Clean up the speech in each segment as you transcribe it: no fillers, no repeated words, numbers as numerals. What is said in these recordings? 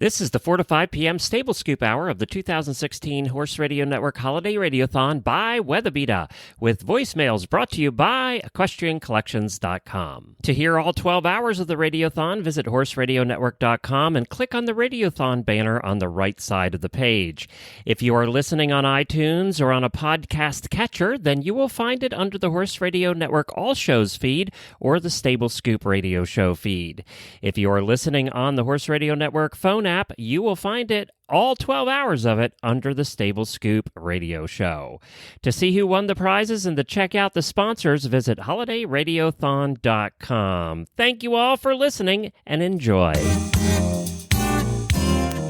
This is the 4 to 5 p.m. Stable Scoop Hour of the 2016 Horse Radio Network Holiday Radiothon by Weatherbeeta, with voicemails brought to you by EquestrianCollections.com. To hear all 12 hours of the Radiothon, visit HorseRadioNetwork.com and click on the Radiothon banner on the right side of the page. If you are listening on iTunes or on a podcast catcher, then you will find it under the Horse Radio Network All Shows feed or the Stable Scoop Radio Show feed. If you are listening on the Horse Radio Network phone app, you will find it, all 12 hours of it, under the Stable Scoop Radio Show. To see who won the prizes and to check out the sponsors, visit holidayradiothon.com. Thank you all for listening and enjoy.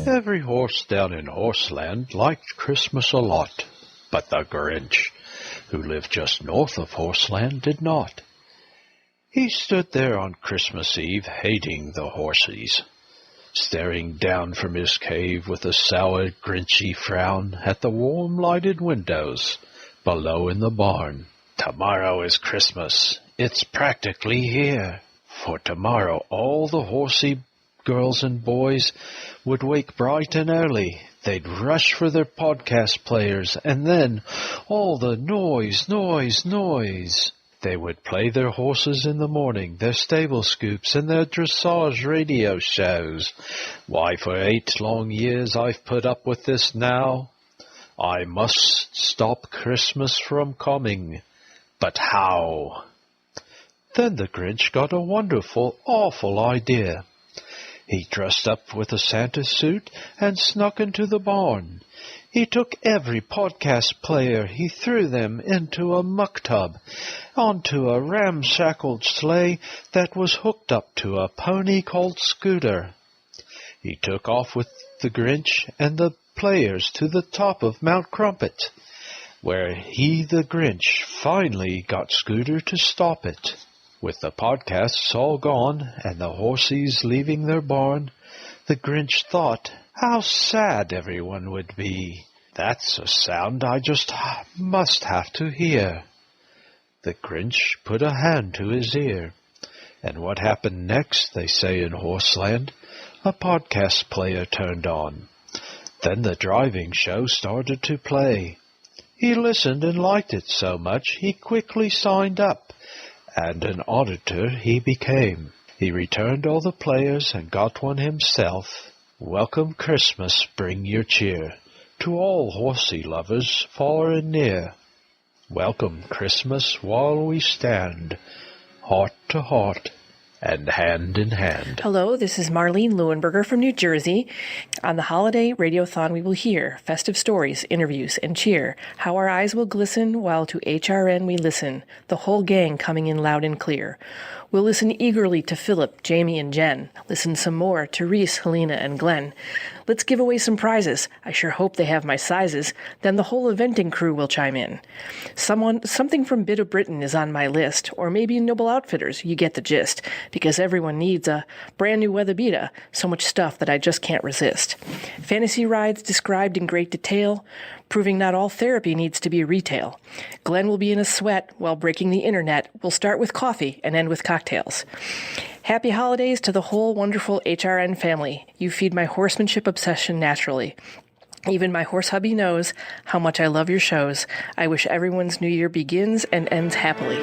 Every horse down in Horseland liked Christmas a lot, but the Grinch, who lived just north of Horseland, did not. He stood there on Christmas Eve hating the horsies, staring down from his cave with a sour, grinchy frown at the warm lighted windows below in the barn. Tomorrow is Christmas. It's practically here. For tomorrow all the horsey girls and boys would wake bright and early. They'd rush for their podcast players, and then all the noise. They would play their horses in the morning, their stable scoops, and their dressage radio shows. Why, for 8 long years I've put up with this now. I must stop Christmas from coming. But how? Then the Grinch got a wonderful, awful idea. He dressed up with a Santa suit and snuck into the barn. He took every podcast player, he threw them into a muck tub, onto a ramshackled sleigh that was hooked up to a pony called Scooter. He took off with the Grinch and the players to the top of Mount Crumpet, where he, the Grinch, finally got Scooter to stop it. With the podcasts all gone and the horsies leaving their barn, the Grinch thought how sad everyone would be. That's a sound I just must have to hear. The Grinch put a hand to his ear. And what happened next, they say in Horseland, a podcast player turned on. Then the driving show started to play. He listened and liked it so much he quickly signed up, and an auditor he became. He returned all the players and got one himself. Welcome Christmas, bring your cheer to all horsey lovers far and near. Welcome Christmas while we stand, heart to heart and hand in hand. Hello, this is Marlene Leuenberger from New Jersey. On the Holiday Radiothon, we will hear festive stories, interviews, and cheer. How our eyes will glisten while to HRN we listen, the whole gang coming in loud and clear. We'll listen eagerly to Philip, Jamie, and Jen. Listen some more to Reese, Helena, and Glenn. Let's give away some prizes. I sure hope they have my sizes. Then the whole eventing crew will chime in. Something from Bit of Britain is on my list, or maybe Noble Outfitters. You get the gist, because everyone needs a brand new Weatherbeeta. So much stuff that I just can't resist. Fantasy rides described in great detail, proving not all therapy needs to be retail. Glenn will be in a sweat while breaking the internet. We'll start with coffee and end with cocktails. Happy holidays to the whole wonderful HRN family. You feed my horsemanship obsession naturally. Even my horse hubby knows how much I love your shows. I wish everyone's new year begins and ends happily.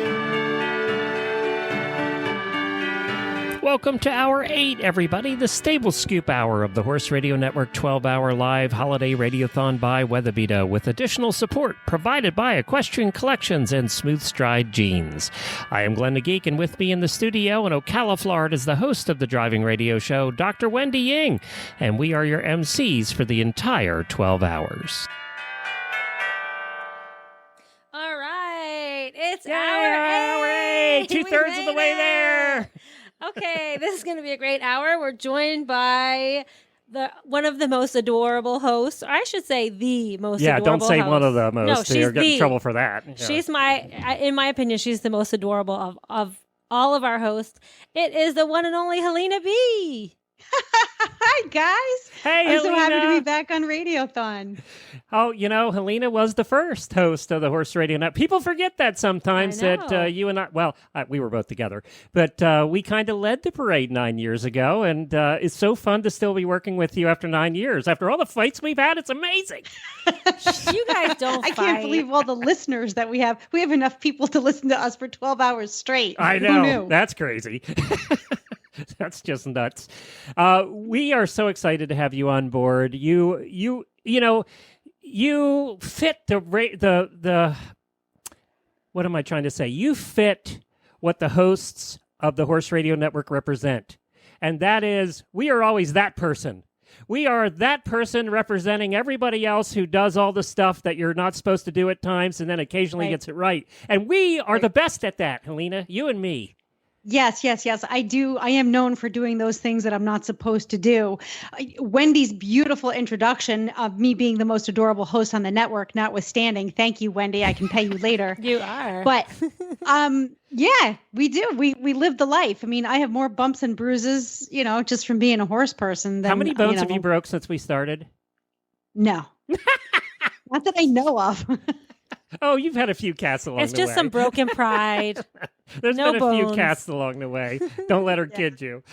Welcome to Hour 8, everybody, the Stable Scoop Hour of the Horse Radio Network 12-hour live holiday radiothon by Weatherbeeta, with additional support provided by Equestrian Collections and Smooth Stride Jeans. I am Glenn the Geek, and with me in the studio in Ocala, Florida, is the host of the driving radio show, Dr. Wendy Ying, and we are your MCs for the entire 12 hours. All right, it's Yay, Hour 8! Two-thirds of the way there! Okay, this is going to be a great hour. We're joined by one of the most adorable hosts. Or I should say the most adorable host. Yeah, don't say one of the most. No, You'll get in trouble for that. Yeah. She's in my opinion, she's the most adorable of all of our hosts. It is the one and only Helena B. Hi, guys. Hey, I'm so happy to Helena. be back on Radiothon. Oh, Helena was the first host of the Horse Radio Net. People forget that sometimes I know. that you and I, well, we were both together, but we kind of led the parade 9 years ago, and it's so fun to still be working with you after 9 years. After all the fights we've had, it's amazing. You guys don't I fight. can't believe all the listeners that we have. We have enough people to listen to us for 12 hours straight. I Who know. knew? That's crazy. That's just nuts. We are so excited to have you on board. You fit the what am I trying to say? You fit what the hosts of the Horse Radio Network represent. And that is, we are always that person. We are that person representing everybody else who does all the stuff that you're not supposed to do at times and then occasionally Right. gets it right. And we are the best at that, Helena, you and me. Yes. I do. I am known for doing those things that I'm not supposed to do. Wendy's beautiful introduction of me being the most adorable host on the network, notwithstanding. Thank you, Wendy. I can pay you later. You are. But yeah, we do. We live the life. I mean, I have more bumps and bruises, just from being a horse person. Than, How many bones have you broke since we started? No. Not that I know of. Oh, you've had a few casts along It's the just way. some broken pride. There's no been a few bones. casts along the way. Don't let her kid you.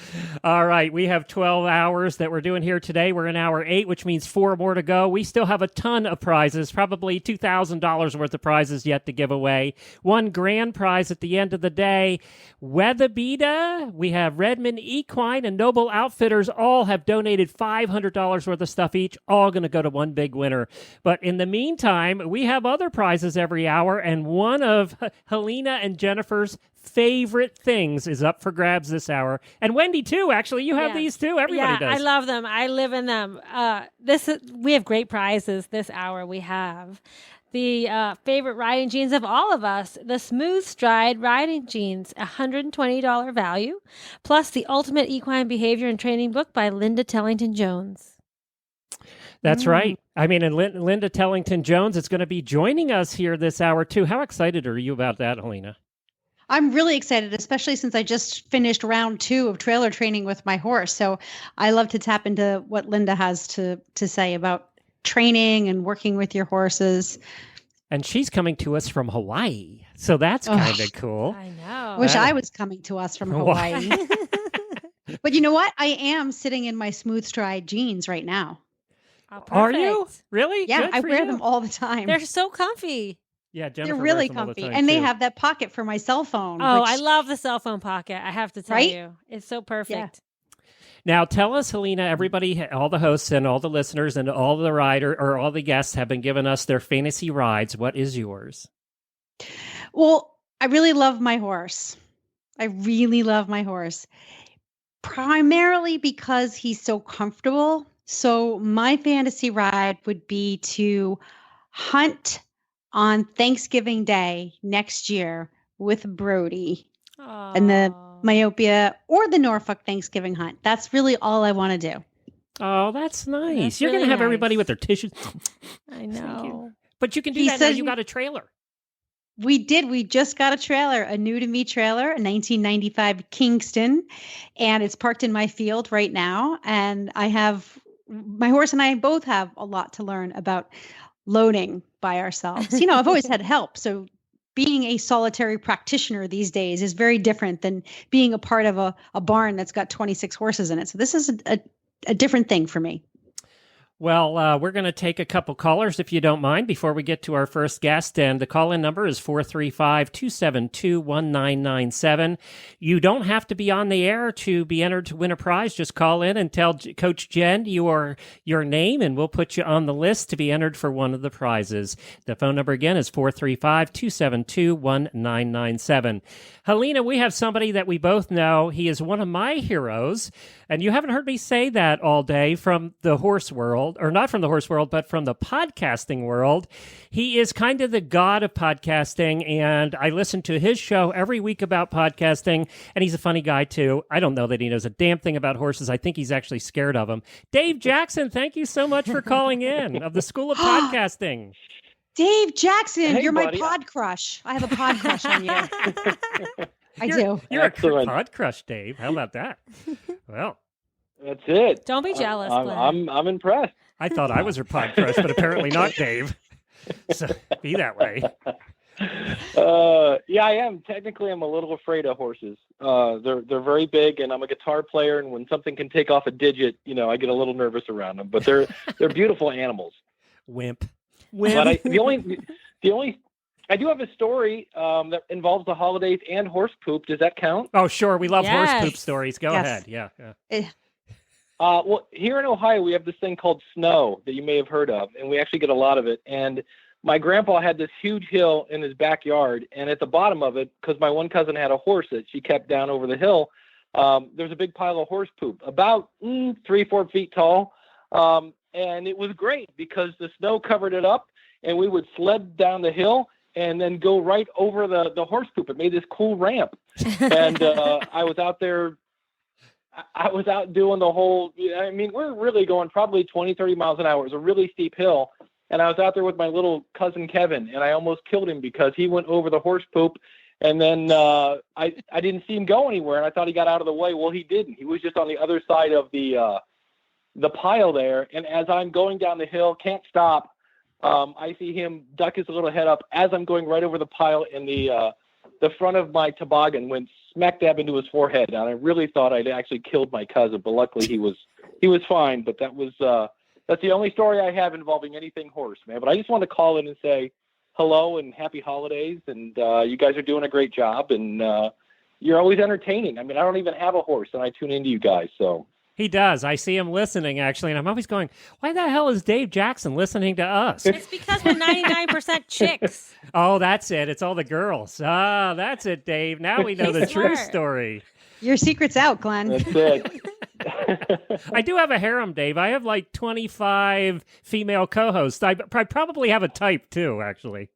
All right, we have 12 hours that we're doing here today. We're in hour 8, which means 4 more to go. We still have a ton of prizes, probably $2,000 worth of prizes yet to give away. One grand prize at the end of the day. Weatherbeeta, we have Redmond Equine and Noble Outfitters all have donated $500 worth of stuff each, all going to go to one big winner. But in the meantime, we have other prizes every hour, and one of Helena and Jennifer's favorite things is up for grabs this hour. And Wendy, too, actually. You have Yeah. these, too. Everybody does. I love them. I live in them. We have great prizes this hour. We have the favorite riding jeans of all of us, the Smooth Stride riding jeans, $120 value, plus the Ultimate Equine Behavior and Training book by Linda Tellington Jones. That's right. I mean, and Linda Tellington Jones is going to be joining us here this hour, too. How excited are you about that, Helena? I'm really excited, especially since I just finished round 2 of trailer training with my horse. So I love to tap into what Linda has to say about training and working with your horses. And she's coming to us from Hawaii. So that's kind of cool. I know. Wish I was coming to us from Hawaii. But you know what? I am sitting in my Smooth Stride jeans right now. Oh, Are you? perfect. Really? Yeah, Good I for wear you. them all the time. They're so comfy. Yeah, They're Jennifer really wears them all the comfy. time, And they too. have that pocket for my cell phone. Oh, which- I love the cell phone pocket. I have to tell Right? you. It's so perfect. Now, tell us, Helena, everybody, all the hosts and all the listeners and all the all the guests have been giving us their fantasy rides. What is yours? Well, I really love my horse. I really love my horse. Primarily because he's so comfortable. So my fantasy ride would be to hunt on Thanksgiving Day next year with Brody and the Aw. myopia or the Norfolk Thanksgiving hunt. That's really all I want to do. Oh, that's nice. That's You're going to really have everybody nice. with their tissues. I know. But you can do He that now. says You you- got a trailer. We did. We just got a trailer, a new to me trailer, a 1995 Kingston, and it's parked in my field right now. And my horse and I both have a lot to learn about loading by ourselves. I've always had help. So being a solitary practitioner these days is very different than being a part of a barn that's got 26 horses in it. So this is a different thing for me. Well, we're going to take a couple callers, if you don't mind, before we get to our first guest. And the call-in number is 435-272-1997. You don't have to be on the air to be entered to win a prize. Just call in and tell Coach Jen your name, and we'll put you on the list to be entered for one of the prizes. The phone number again is 435-272-1997. Helena, we have somebody that we both know. He is one of my heroes, and you haven't heard me say that all day from the horse world, or not from the horse world, but from the podcasting world. He is kind of the god of podcasting, and I listen to his show every week about podcasting, and he's a funny guy, too. I don't know that he knows a damn thing about horses. I think he's actually scared of them. Dave Jackson, thank you so much for calling in of the School of Podcasting. Dave Jackson, Hey, you're buddy. my pod crush. I have a pod crush on you. I do. You're Excellent. a pod crush, Dave. How about that? Well, That's it. Don't be jealous, I'm Glenn. I'm impressed. I thought I was her pod crush, but apparently not, Dave. So be that way. Yeah, I am. Technically, I'm a little afraid of horses. They're very big, and I'm a guitar player. And when something can take off a digit, I get a little nervous around them. But they're beautiful animals. Wimp. But I do have a story that involves the holidays and horse poop. Does that count? Oh, sure. We love horse Yes. poop stories. Go Yes. ahead. Yeah. Well, here in Ohio, we have this thing called snow that you may have heard of, and we actually get a lot of it. And my grandpa had this huge hill in his backyard, and at the bottom of it, because my one cousin had a horse that she kept down over the hill, there's a big pile of horse poop, about 3-4 feet tall. And it was great because the snow covered it up, and we would sled down the hill and then go right over the horse poop. It made this cool ramp. And I was out there. I was out doing the whole, we're really going probably 20, 30 miles an hour. It was a really steep hill. And I was out there with my little cousin, Kevin, and I almost killed him because he went over the horse poop. And then I didn't see him go anywhere. And I thought he got out of the way. Well, he didn't. He was just on the other side of the pile there. And as I'm going down the hill, can't stop. I see him duck his little head up as I'm going right over the pile, and the front of my toboggan went smack dab into his forehead. And I really thought I'd actually killed my cousin, but luckily he was fine. But that's the only story I have involving anything horse, man. But I just want to call in and say hello and happy holidays. And you guys are doing a great job, and you're always entertaining. I don't even have a horse, and I tune into you guys. So He does. I see him listening, actually, and I'm always going, why the hell is Dave Jackson listening to us? It's because we're 99% chicks. Oh, that's it. It's all the girls. Ah, that's it, Dave. Now we know the He's true smart. story. Your secret's out, Glenn. that's it. I do have a harem, Dave. I have like 25 female co-hosts. I probably have a type, too, actually.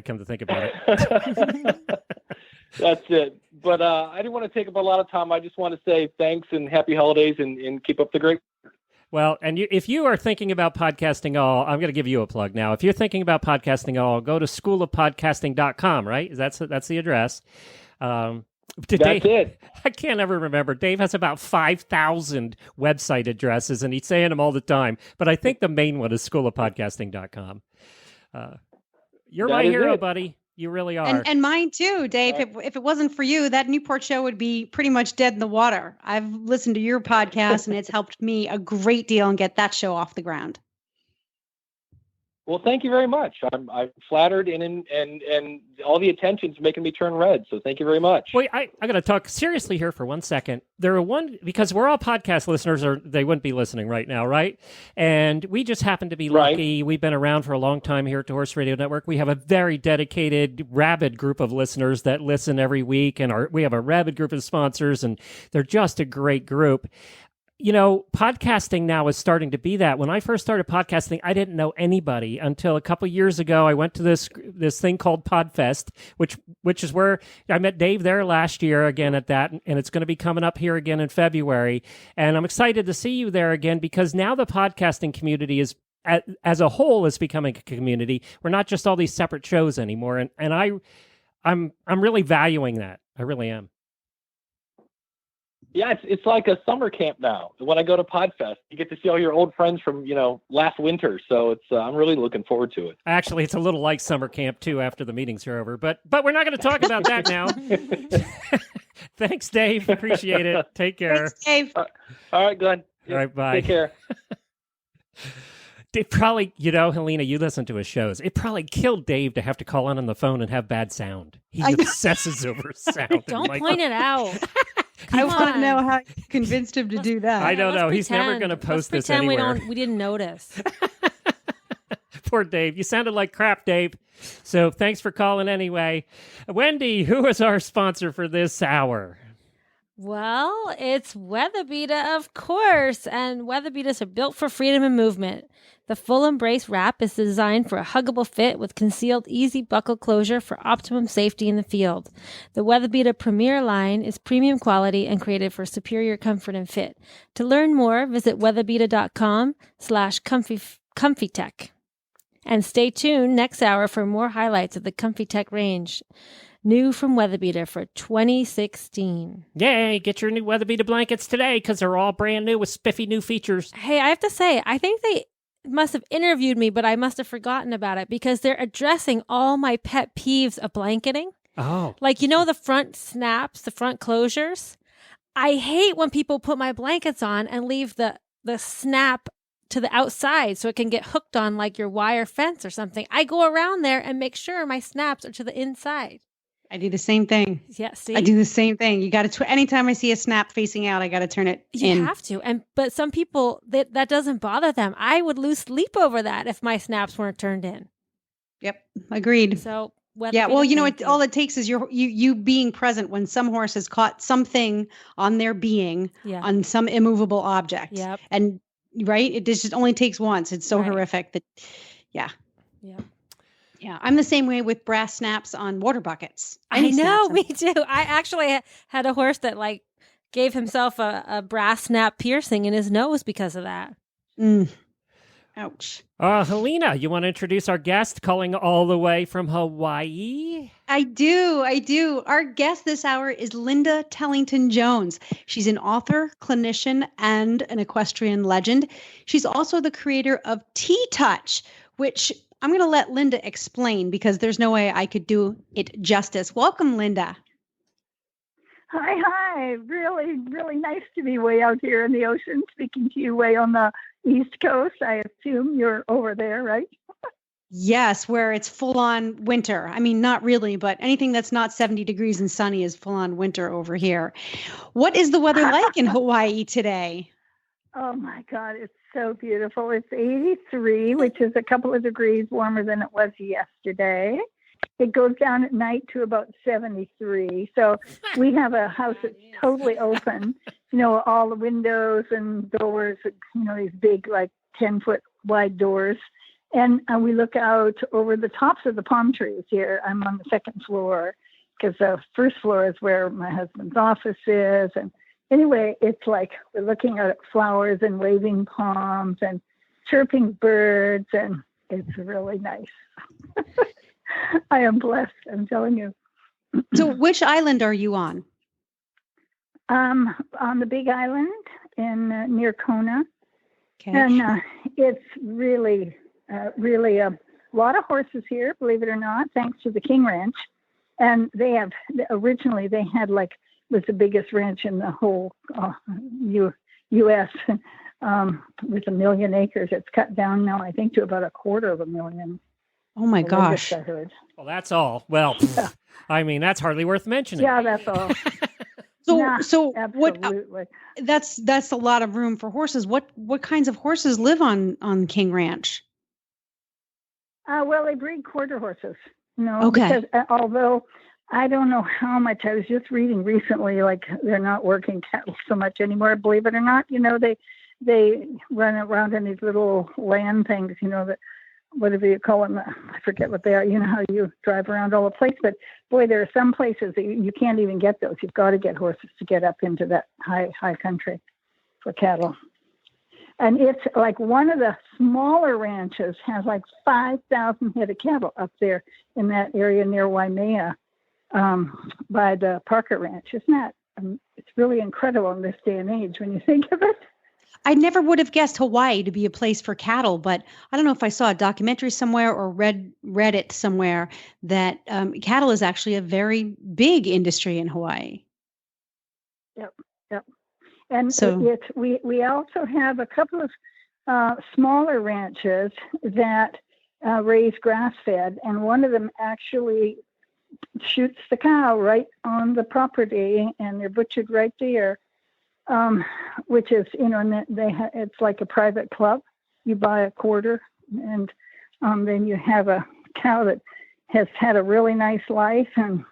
Come to think about it. That's it. But I didn't want to take up a lot of time. I just want to say thanks and happy holidays, and keep up the great. Well, and if you are thinking about podcasting all, I'm going to give you a plug now. If you're thinking about podcasting all, go to schoolofpodcasting.com, right? That's the address. That's Dave, it. I can't ever remember. Dave has about 5,000 website addresses, and he's saying them all the time. But I think the main one is schoolofpodcasting.com. You're That my is hero, it. buddy. You really are. And mine too, Dave. If it wasn't for you, that Newport show would be pretty much dead in the water. I've listened to your podcast, and it's helped me a great deal and get that show off the ground. Well, thank you very much. I'm flattered, and all the attention's making me turn red. So thank you very much. Wait, I got to talk seriously here for 1 second. Because we're all podcast listeners, or they wouldn't be listening right now, right? And we just happen to be Right. lucky. We've been around for a long time here at the Horse Radio Network. We have a very dedicated, rabid group of listeners that listen every week, and we have a rabid group of sponsors, and they're just a great group. You know, podcasting now is starting to be that. When I first started podcasting, I didn't know anybody until a couple years ago. I went to this thing called Podfest, which is where I met Dave there last year again at that, and it's going to be coming up here again in February. And I'm excited to see you there again because now the podcasting community is, as a whole, is becoming a community. We're not just all these separate shows anymore, and I'm really valuing that. I really am. Yeah, it's like a summer camp now. When I go to Podfest, you get to see all your old friends from last winter. So it's I'm really looking forward to it. Actually, it's a little like summer camp too after the meetings are over, but we're not going to talk about that now. Thanks, Dave. Appreciate it. Take care. Thanks, Dave. All right, Glenn. All right, bye. Take care. It probably, Helena, you listen to his shows. It probably killed Dave to have to call in on the phone and have bad sound. He obsesses over sound. Don't point it out. I want to on. know how you convinced him to do that. I don't Let's know. He's never pretend. going to post Let's this pretend anywhere. we didn't notice. Poor Dave. You sounded like crap, Dave. So thanks for calling anyway. Wendy, who is our sponsor for this hour? Well, it's Weatherbeeta, of course, and Weatherbeetas are built for freedom and movement. The full embrace wrap is designed for a huggable fit with concealed easy buckle closure for optimum safety in the field. The Weatherbeeta Premier line is premium quality and created for superior comfort and fit. To learn more, visit weatherbeeta.com/comfytech. And stay tuned next hour for more highlights of the ComfyTech range. new from Weatherbeeta for 2016. Yay, get your new Weatherbeeta blankets today because they're all brand new with spiffy new features. Hey, I have to say, I think they must have interviewed me, but I must have forgotten about it because they're addressing all my pet peeves of blanketing. Oh. Like, the front snaps, the front closures. I hate when people put my blankets on and leave the snap to the outside so it can get hooked on like your wire fence or something. I go around there and make sure my snaps are to the inside. I do the same thing. Yeah, see? I do the same thing. You got to, anytime I see a snap facing out, I got to turn it in. You have to. But some people, that doesn't bother them. I would lose sleep over that if my snaps weren't turned in. Yep. Agreed. So, yeah, well, all it takes is you being present when some horse has caught something on their being on some immovable object. Yep. And right, it just only takes once. It's so horrific that, yeah. I'm the same way with brass snaps on water buckets. I know, me too. I actually had a horse that like gave himself a brass snap piercing in his nose because of that. Ouch. Helena, you want to introduce our guest calling all the way from Hawaii? I do. Our guest this hour is Linda Tellington-Jones. She's an author, clinician, and an equestrian legend. She's also the creator of T-Touch, which I'm going to let Linda explain because there's no way I could do it justice. Welcome, Linda. Hi. Really, really nice to be way out here in the ocean, speaking to you way on the East Coast. I assume you're over there, right? Yes, where it's full-on winter. I mean, not really, but anything that's not 70 degrees and sunny is full-on winter over here. What is the weather like in Hawaii today? Oh, my God. It's so beautiful. It's 83, which is a couple of degrees warmer than it was yesterday. It goes down at night to about 73. So we have a house that's totally open, all the windows and doors, these big, like 10-foot wide doors. And we look out over the tops of the palm trees here. I'm on the second floor because the first floor is where my husband's office is. And anyway, it's like we're looking at flowers and waving palms and chirping birds. And it's really nice. I am blessed, I'm telling you. So which island are you on? On the Big Island near Kona. Okay. And it's really a lot of horses here, believe it or not, thanks to the King Ranch. And originally they had was the biggest ranch in the whole U.S. with 1 million acres. It's cut down now, I think, to about 250,000. Oh my gosh. I heard. Well, that's all. Well, I mean, that's hardly worth mentioning. Yeah, that's all. So absolutely. What? That's a lot of room for horses. What kinds of horses live on King Ranch? Well, they breed quarter horses. Okay. Because although I don't know how much, I was just reading recently, they're not working cattle so much anymore. Believe it or not, they run around in these little land things. That. Whatever you call them, I forget what they are. How you drive around all the place. But boy, there are some places that you can't even get those. You've got to get horses to get up into that high country for cattle. And it's like one of the smaller ranches has 5,000 head of cattle up there in that area near Waimea by the Parker Ranch. Isn't that? It's really incredible in this day and age when you think of it. I never would have guessed Hawaii to be a place for cattle, but I don't know if I saw a documentary somewhere or read it somewhere that cattle is actually a very big industry in Hawaii. Yep. And so we also have a couple of smaller ranches that raise grass-fed, and one of them actually shoots the cow right on the property, and they're butchered right there. Which is, and it's like a private club. You buy a quarter, and then you have a cow that has had a really nice life and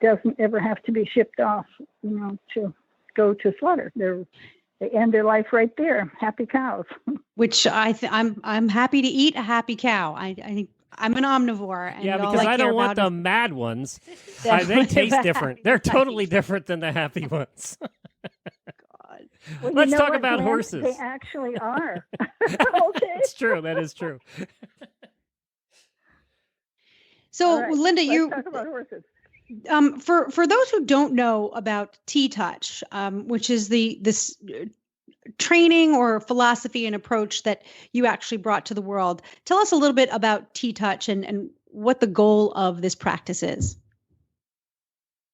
doesn't ever have to be shipped off, to go to slaughter. They end their life right there. Happy cows. Which I'm happy to eat a happy cow. I think I'm an omnivore. And because I don't want the mad ones. They taste different. They're totally different than the happy ones. God. Well, Let's talk about horses. They actually are. Okay. It's true. That is true. So, All right, Linda, let's talk about horses. For those who don't know about T-Touch, which is this training or philosophy and approach that you actually brought to the world, tell us a little bit about T-Touch and what the goal of this practice is.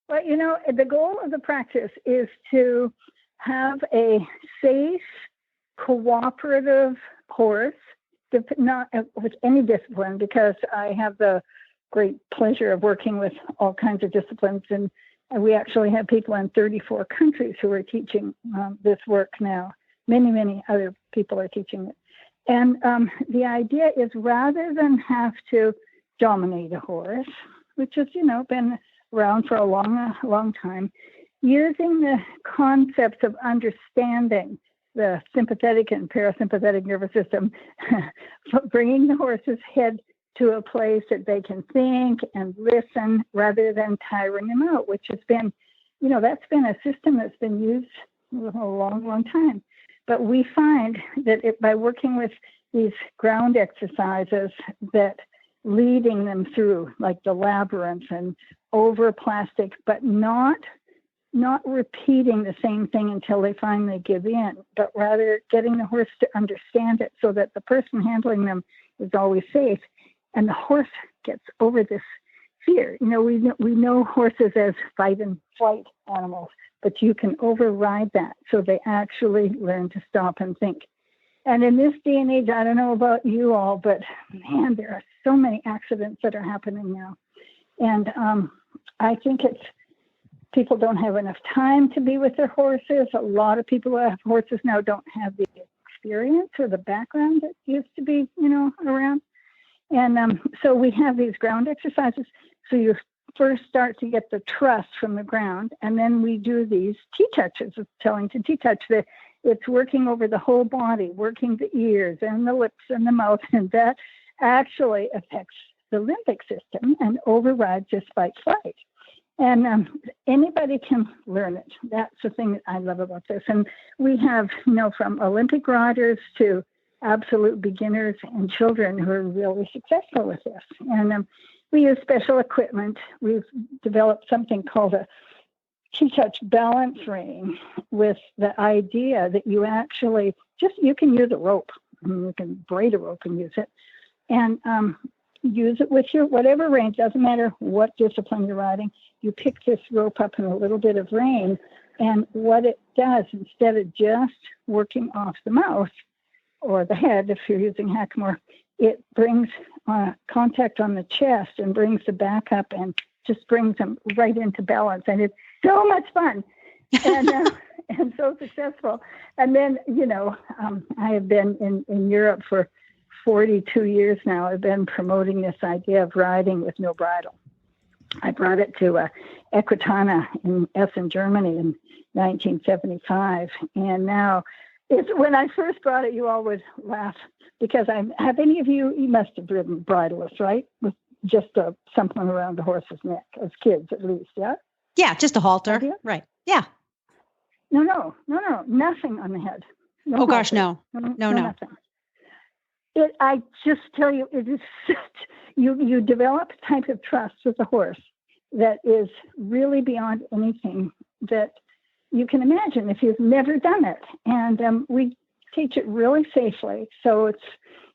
Well, the goal of the practice is to have a safe, cooperative horse, not with any discipline, because I have the great pleasure of working with all kinds of disciplines, and we actually have people in 34 countries who are teaching this work now. Many other people are teaching it. And the idea is, rather than have to dominate a horse, which has, been around for a long time, using the concepts of understanding the sympathetic and parasympathetic nervous system, bringing the horse's head to a place that they can think and listen rather than tiring them out, which has been, that's been a system that's been used a long time. But we find that by working with these ground exercises, that leading them through like the labyrinth and over plastic, but not repeating the same thing until they finally give in, but rather getting the horse to understand it so that the person handling them is always safe. And the horse gets over this fear. We know horses as fight and flight animals, but you can override that so they actually learn to stop and think. And in this day and age, I don't know about you all, but man, there are so many accidents that are happening now. And I think people don't have enough time to be with their horses. A lot of people who have horses now don't have the experience or the background that used to be, around. And so we have these ground exercises. So you first start to get the trust from the ground, and then we do these T-touches. It's telling to T-touch. It's working over the whole body, working the ears and the lips and the mouth, and that actually affects the limbic system and overrides this fight-flight. And anybody can learn it. That's the thing that I love about this. And we have, from Olympic riders to absolute beginners and children who are really successful with this. And we use special equipment. We've developed something called a T-Touch balance ring, with the idea that you actually you can use a rope. You can braid a rope and use it. And use it with your whatever range, doesn't matter what discipline you're riding. You pick this rope up in a little bit of rein, and what it does, instead of just working off the mouth or the head, if you're using Hackamore, it brings contact on the chest and brings the back up and just brings them right into balance. And it's so much fun and so successful. And then, I have been in Europe for 42 years now. I've been promoting this idea of riding with no bridle. I brought it to Equitana in Essen, Germany in 1975. And now, when I first brought it, you all would laugh, because have any of you must have ridden bridleless, right? With just something around the horse's neck, as kids at least, yeah? Yeah, just a halter. Right. Yeah. No, nothing on the head. No gosh, halter. No. Nothing. I just tell you, it is such, you develop a type of trust with the horse that is really beyond anything that you can imagine if you've never done it. And we teach it really safely. So it's,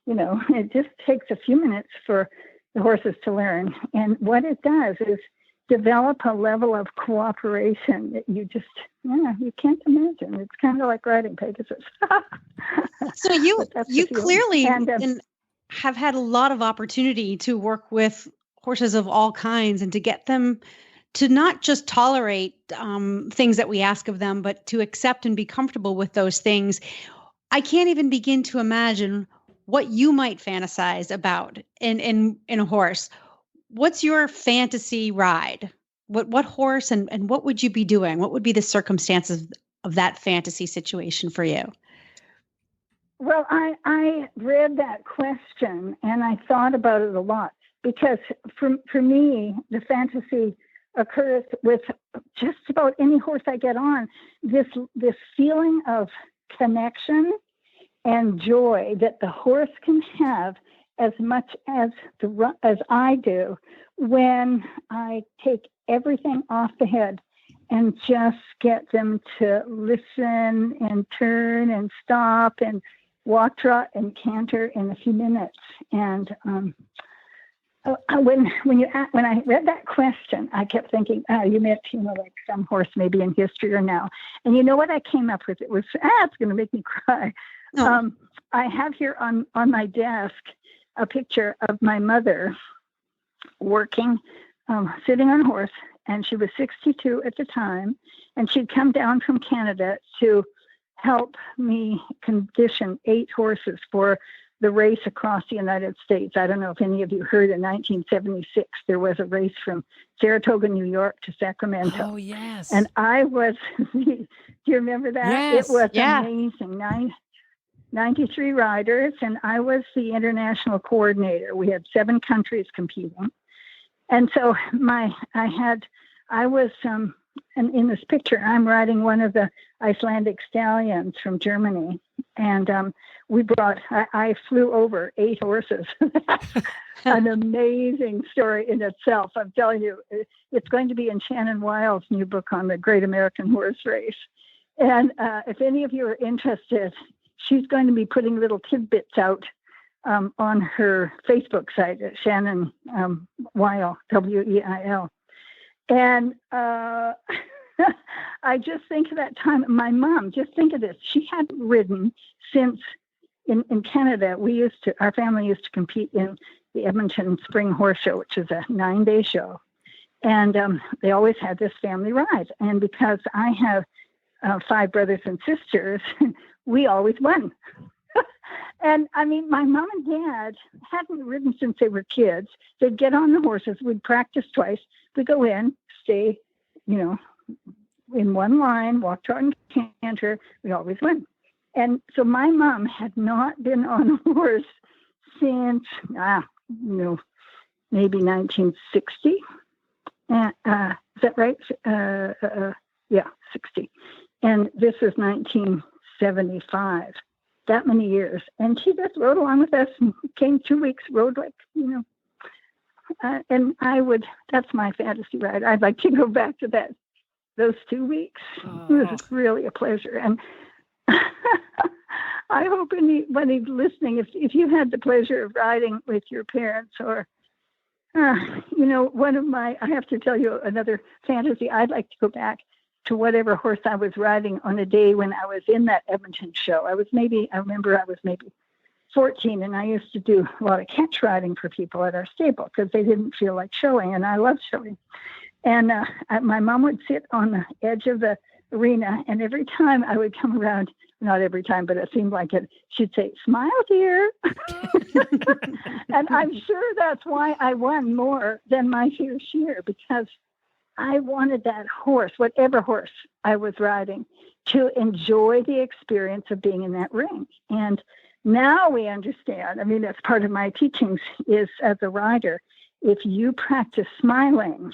it just takes a few minutes for the horses to learn. And what it does is develop a level of cooperation that you just, you can't imagine. It's kind of like riding Pegasus. So you clearly have had a lot of opportunity to work with horses of all kinds and to get them to not just tolerate things that we ask of them, but to accept and be comfortable with those things. I can't even begin to imagine what you might fantasize about in a horse. What's your fantasy ride? What horse and what would you be doing? What would be the circumstances of that fantasy situation for you? Well, I read that question and I thought about it a lot, because for me, the fantasy occurs with just about any horse I get on. This feeling of connection and joy that the horse can have as much as as I do when I take everything off the head and just get them to listen and turn and stop and walk, trot, and canter in a few minutes. And when I read that question, I kept thinking, you meant, like some horse maybe in history or now. And you know what I came up with? It was, it's going to make me cry. Oh. I have here on my desk a picture of my mother working, sitting on a horse, and she was 62 at the time, and she'd come down from Canada to help me condition 8 horses for the race across the United States. I don't know if any of you heard, in 1976, there was a race from Saratoga, New York to Sacramento. Oh, yes. And I was, do you remember that? Yes. It was amazing. 93 riders, and I was the international coordinator. We had 7 countries competing. And so and in this picture, I'm riding one of the Icelandic stallions from Germany. And I flew over 8 horses. An amazing story in itself. I'm telling you, it's going to be in Shannon Weil's new book on the Great American Horse Race. And if any of you are interested, she's going to be putting little tidbits out on her Facebook site at Shannon Weil, Weil. And I just think of that time. My mom, just think of this. She hadn't ridden since in Canada. Our family used to compete in the Edmonton Spring Horse Show, which is a 9-day show. And they always had this family ride. And because I have 5 brothers and sisters, we always won. And I mean, my mom and dad hadn't ridden since they were kids. They'd get on the horses. We'd practice twice. We'd go in, stay, in one line, walk, trot, and canter. We always win. And so my mom had not been on a horse since, maybe 1960. Is that right? Yeah, 60. And this was 1975. That many years. And she just rode along with us and came 2 weeks, rode and that's my fantasy ride. I'd like to go back to those 2 weeks. Oh. It was really a pleasure. And I hope anybody listening, if you had the pleasure of riding with your parents or, I have to tell you another fantasy. I'd like to go back to whatever horse I was riding on a day when I was in that Edmonton show. I remember I was maybe 14, and I used to do a lot of catch riding for people at our stable because they didn't feel like showing, and I loved showing. And my mom would sit on the edge of the arena, and every time I would come around, not every time, but it seemed like it, she'd say, "Smile, dear." And I'm sure that's why I won more than my fair share, because I wanted that horse, whatever horse I was riding, to enjoy the experience of being in that ring. And now we understand, that's part of my teachings is, as a rider, if you practice smiling,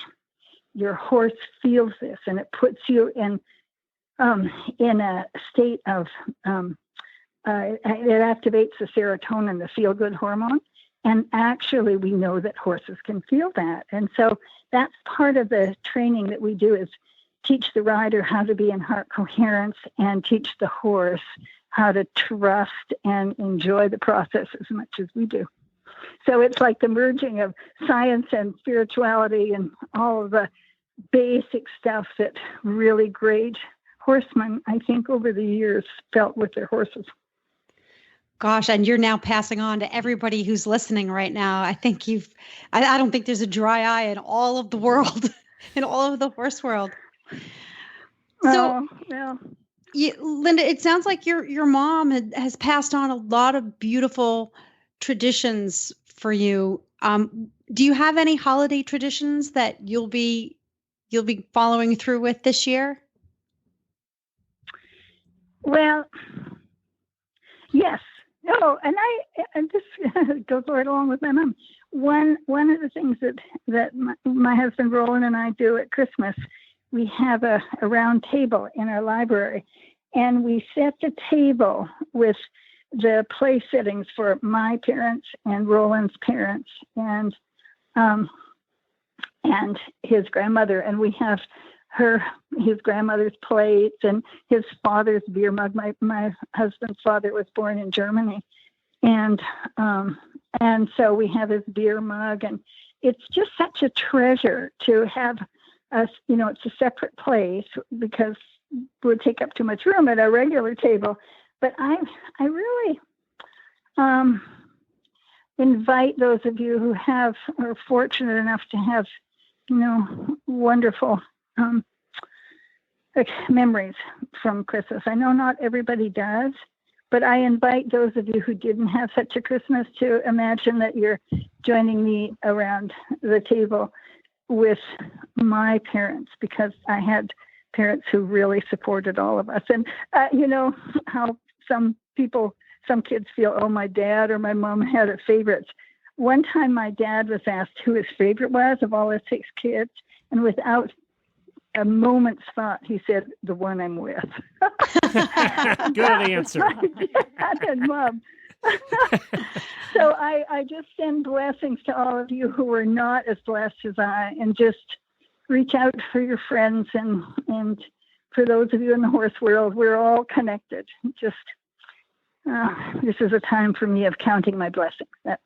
your horse feels this, and it puts you in a state of, it activates the serotonin, the feel-good hormone. And actually, we know that horses can feel that. And so that's part of the training that we do, is teach the rider how to be in heart coherence and teach the horse how to trust and enjoy the process as much as we do. So it's like the merging of science and spirituality and all of the basic stuff that really great horsemen, I think, over the years felt with their horses. Gosh, and you're now passing on to everybody who's listening right now. I think I don't think there's a dry eye in all of the world, in all of the horse world. So, Linda, it sounds like your mom has passed on a lot of beautiful traditions for you. Do you have any holiday traditions that you'll be following through with this year? Well, yes. No, and this goes right along with my mom. One of the things that my husband Roland and I do at Christmas, we have a round table in our library, and we set the table with the place settings for my parents and Roland's parents and his grandmother, and we have his grandmother's plates and his father's beer mug. My husband's father was born in Germany, and so we have his beer mug, and it's just such a treasure to have us. It's a separate place because it would take up too much room at our regular table. But I really invite those of you who are fortunate enough to have, wonderful memories from Christmas. I know not everybody does, but I invite those of you who didn't have such a Christmas to imagine that you're joining me around the table with my parents, because I had parents who really supported all of us. And how some kids feel, oh, my dad or my mom had a favorites. One time my dad was asked who his favorite was of all his 6 kids, and without a moment's thought, he said, the one I'm with. Good answer. My dad and mom. So I just send blessings to all of you who are not as blessed as I, and just reach out for your friends, and for those of you in the horse world, we're all connected. Just this is a time for me of counting my blessings. That's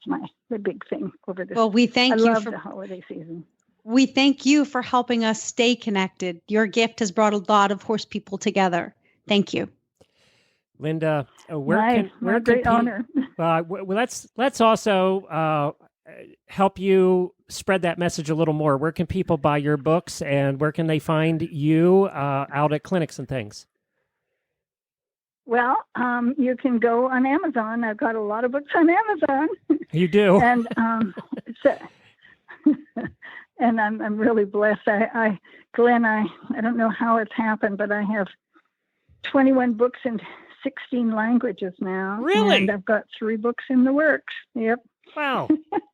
the big thing over this. Well, we thank you for the holiday season. We thank you for helping us stay connected. Your gift has brought a lot of horse people together. Thank you, Linda. Where great honor. Let's also help you spread that message a little more. Where can people buy your books, and where can they find you out at clinics and things? Well, you can go on Amazon. I've got a lot of books on Amazon. You do. And and I'm really blessed. Glenn, I don't know how it's happened, but I have 21 books in 16 languages now. Really? And I've got 3 books in the works. Yep. Wow.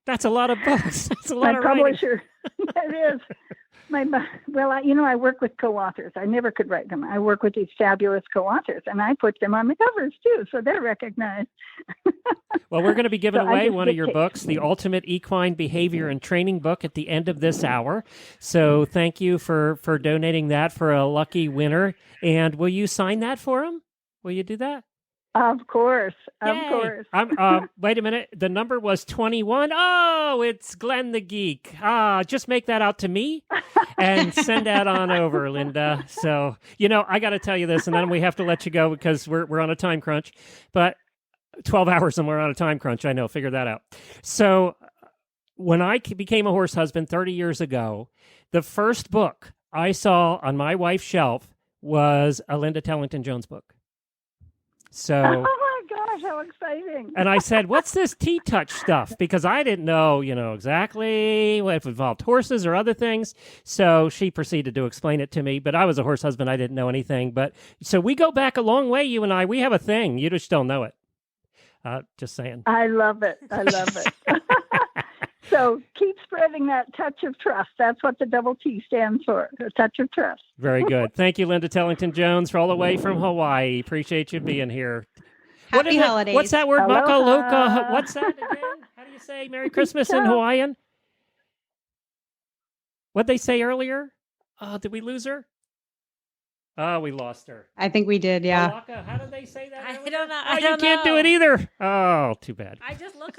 That's a lot of books. That's a lot of publisher. It is. I work with co-authors. I never could write them. I work with these fabulous co-authors, and I put them on the covers too, so they're recognized. Well, we're going to be giving away one of your books, the Ultimate Equine Behavior and Training Book, at the end of this hour. So thank you for donating that for a lucky winner. And will you sign that for him? Will you do that? Of course. Yay. Of course. Wait a minute. The number was 21. Oh, it's Glenn the Geek. Just make that out to me and send that on over, Linda. So, I got to tell you this, and then we have to let you go because we're on a time crunch. But 12 hours and we're on a time crunch. I know. Figure that out. So when I became a horse husband 30 years ago, the first book I saw on my wife's shelf was a Linda Tellington Jones book. So, oh my gosh, how exciting. And I said, what's this T-Touch stuff? Because I didn't know, exactly what if it involved horses or other things. So she proceeded to explain it to me. But I was a horse husband. I didn't know anything. But so we go back a long way, you and I. We have a thing. You just don't know it. Just saying. I love it. So keep spreading that touch of trust. That's what the double T stands for, a touch of trust. Very good. Thank you, Linda Tellington Jones, for all the way from Hawaii. Appreciate you being here. Happy holidays. What's that word? Aloha. Makaloka. What's that again? How do you say Merry Christmas in Hawaiian? What'd they say earlier? Did we lose her? Oh, we lost her. I think we did, yeah. Malaka, how did they say that? I don't know. You can't do it either. Oh, too bad. I just look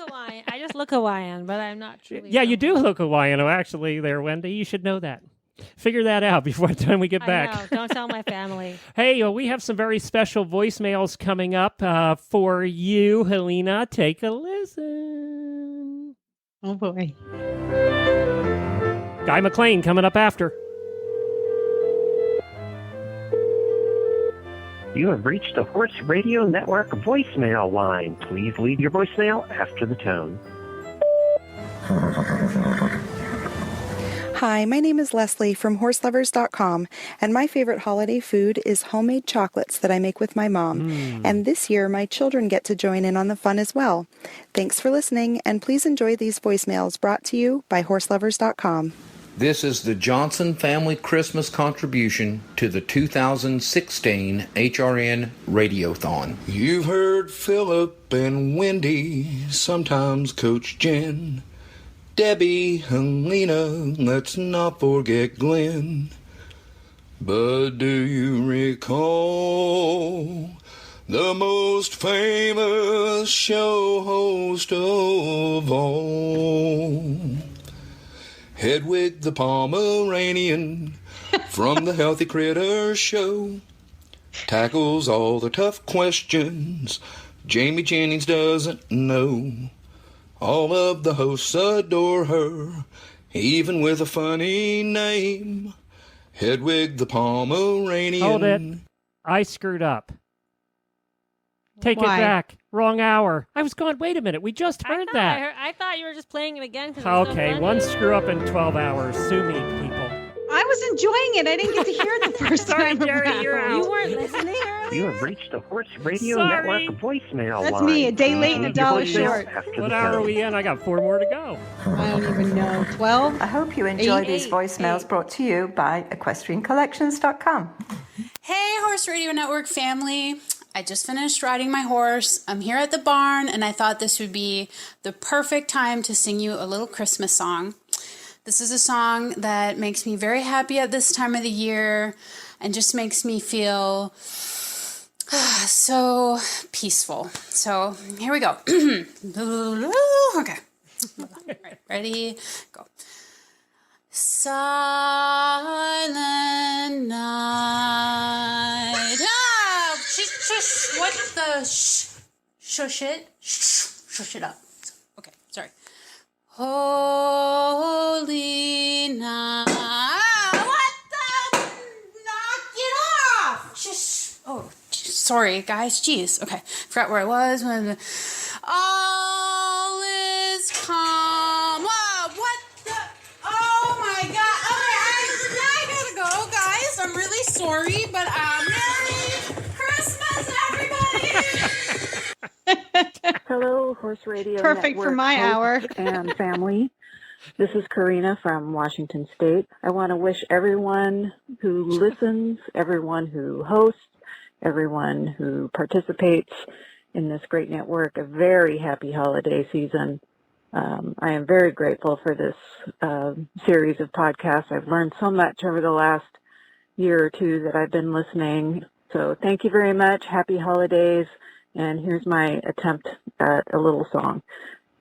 Hawaiian. But I'm not truly. Yeah, you do look Hawaiian, actually, there, Wendy. You should know that. Figure that out before the time we get back. I know. Don't tell my family. Hey, we have some very special voicemails coming up for you, Helena. Take a listen. Oh, boy. Guy McLean coming up after. You have reached the Horse Radio Network voicemail line. Please leave your voicemail after the tone. Hi, my name is Leslie from horselovers.com, and my favorite holiday food is homemade chocolates that I make with my mom. And this year, my children get to join in on the fun as well. Thanks for listening, and please enjoy these voicemails brought to you by horselovers.com. This is the Johnson Family Christmas contribution to the 2016 HRN Radiothon. You've heard Philip and Wendy, sometimes Coach Jen, Debbie, Helena, let's not forget Glenn. But do you recall the most famous show host of all? Hedwig the Pomeranian from the Healthy Critters Show tackles all the tough questions Jamie Jennings doesn't know. All of the hosts adore her, even with a funny name. Hedwig the Pomeranian. Hold it. I screwed up. Take Why? it back. Wrong hour. I was going, wait a minute. We just heard that. I thought you were just playing it again. Okay, one screw up in 12 hours. Sue me, people. I was enjoying it. I didn't get to hear it the first Sorry, time Jerry, around. you're out. You weren't listening earlier? You have reached the Horse Radio Sorry. Network voicemail That's line. me, a day late and a Leave your dollar voicemail short. after What the hour are tone. we in? I got 4 more to go. I don't even know. 12? I hope you enjoy Eight. these voicemails brought to you by EquestrianCollections.com. Hey, Horse Radio Network family. I just finished riding my horse. I'm here at the barn, and I thought this would be the perfect time to sing you a little Christmas song. This is a song that makes me very happy at this time of the year and just makes me feel so peaceful. So here we go. Okay. Right, ready? Go. Silent night. Shush, what the shush it? Shush it up. Okay, sorry. Holy night. What the? Knock it off. Shush. Oh, sorry, guys. Jeez. Okay, forgot where I was. When all is calm. Oh, what the? Oh my God. Okay, I gotta go, guys. I'm really sorry, but Merry Christmas, everybody. Hello, Horse Radio Perfect for Network my hour. hosts and family. This is Karina from Washington State. I want to wish everyone who listens, everyone who hosts, everyone who participates in this great network a very happy holiday season. I am very grateful for this series of podcasts. I've learned so much over the last year or two that I've been listening. So thank you very much. Happy holidays. And here's my attempt at a little song.